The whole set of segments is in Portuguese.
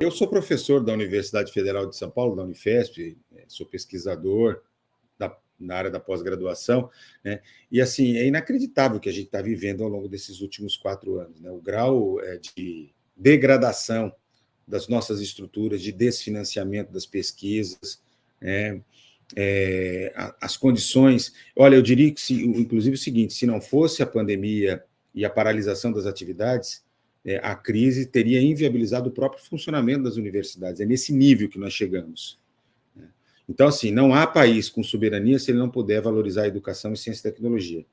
Eu sou professor da Universidade Federal de São Paulo, da Unifesp, sou pesquisador na área da pós-graduação, né? E, assim, é inacreditável o que a gente está vivendo ao longo desses últimos 4 anos, né? O grau de degradação das nossas estruturas, de desfinanciamento das pesquisas, né? As condições... Olha, eu diria que, inclusive, o seguinte, se não fosse a pandemia e a paralisação das atividades, a crise teria inviabilizado o próprio funcionamento das universidades. É nesse nível que nós chegamos. Então, assim, não há país com soberania se ele não puder valorizar a educação em ciência e tecnologia.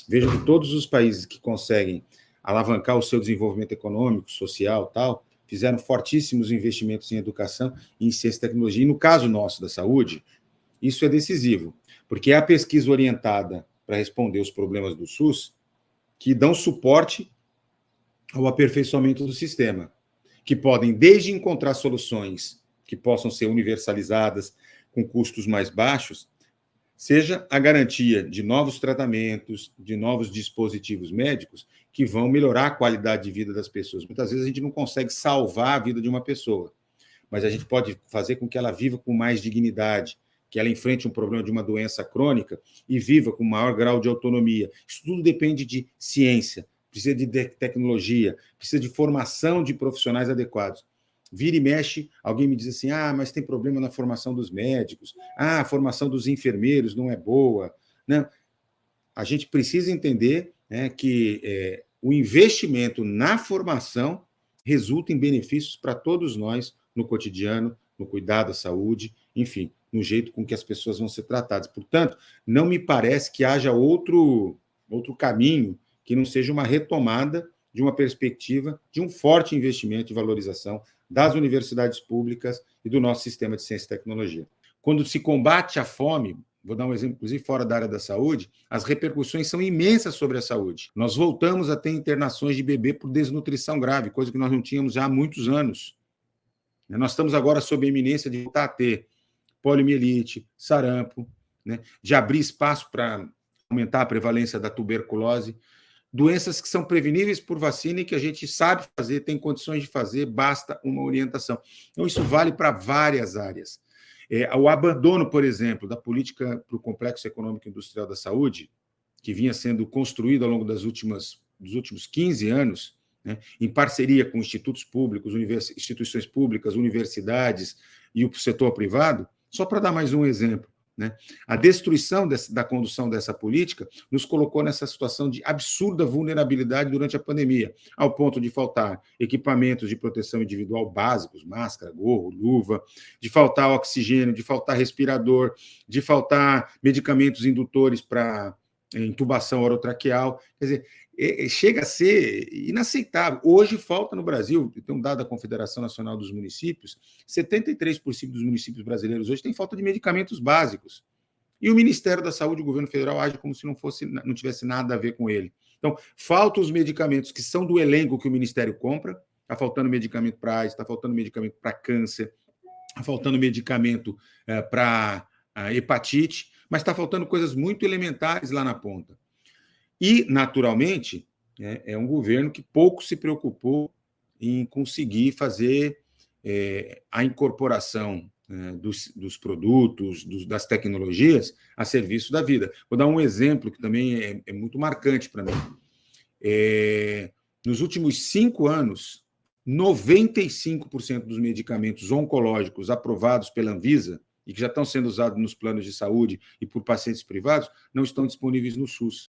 Vejo que todos os países que conseguem alavancar o seu desenvolvimento econômico, social, tal, fizeram fortíssimos investimentos em educação e em ciência e tecnologia. E no caso nosso da saúde, isso é decisivo, porque é a pesquisa orientada para responder os problemas do SUS que dão suporte ao aperfeiçoamento do sistema, que podem desde encontrar soluções que possam ser universalizadas com custos mais baixos, seja a garantia de novos tratamentos, de novos dispositivos médicos que vão melhorar a qualidade de vida das pessoas. Muitas vezes a gente não consegue salvar a vida de uma pessoa, mas a gente pode fazer com que ela viva com mais dignidade, que ela enfrente um problema de uma doença crônica e viva com maior grau de autonomia. Isso tudo depende de ciência, precisa de tecnologia, precisa de formação de profissionais adequados. Vira e mexe, alguém me diz assim, mas tem problema na formação dos médicos, a formação dos enfermeiros não é boa. Não. A gente precisa entender, né, que o investimento na formação resulta em benefícios para todos nós no cotidiano, no cuidado à saúde, enfim, no jeito com que as pessoas vão ser tratadas. Portanto, não me parece que haja outro caminho que não seja uma retomada de uma perspectiva de um forte investimento e valorização das universidades públicas e do nosso sistema de ciência e tecnologia. Quando se combate a fome, vou dar um exemplo, inclusive fora da área da saúde, as repercussões são imensas sobre a saúde. Nós voltamos a ter internações de bebê por desnutrição grave, coisa que nós não tínhamos já há muitos anos. Nós estamos agora sob a iminência de voltar a ter poliomielite, sarampo, né, de abrir espaço para aumentar a prevalência da tuberculose, doenças que são preveníveis por vacina e que a gente sabe fazer, tem condições de fazer, basta uma orientação. Então, isso vale para várias áreas. O abandono, por exemplo, da política para o Complexo Econômico e Industrial da Saúde, que vinha sendo construído ao longo dos últimos 15 anos, né, em parceria com institutos públicos, instituições públicas, universidades e o setor privado, só para dar mais um exemplo, né? A destruição da condução dessa política nos colocou nessa situação de absurda vulnerabilidade durante a pandemia, ao ponto de faltar equipamentos de proteção individual básicos, máscara, gorro, luva, de faltar oxigênio, de faltar respirador, de faltar medicamentos indutores para intubação orotraqueal. Quer dizer, chega a ser inaceitável. Hoje falta no Brasil, tem um dado da Confederação Nacional dos Municípios, 73% dos municípios brasileiros hoje têm falta de medicamentos básicos. E o Ministério da Saúde, o governo federal, age como se não tivesse nada a ver com ele. Então, faltam os medicamentos que são do elenco que o Ministério compra, está faltando medicamento para AIDS, está faltando medicamento para câncer, está faltando medicamento para hepatite, mas está faltando coisas muito elementares lá na ponta. E, naturalmente, é um governo que pouco se preocupou em conseguir fazer a incorporação dos produtos, das tecnologias a serviço da vida. Vou dar um exemplo que também é muito marcante para mim. Nos últimos 5 anos, 95% dos medicamentos oncológicos aprovados pela Anvisa e que já estão sendo usados nos planos de saúde e por pacientes privados não estão disponíveis no SUS.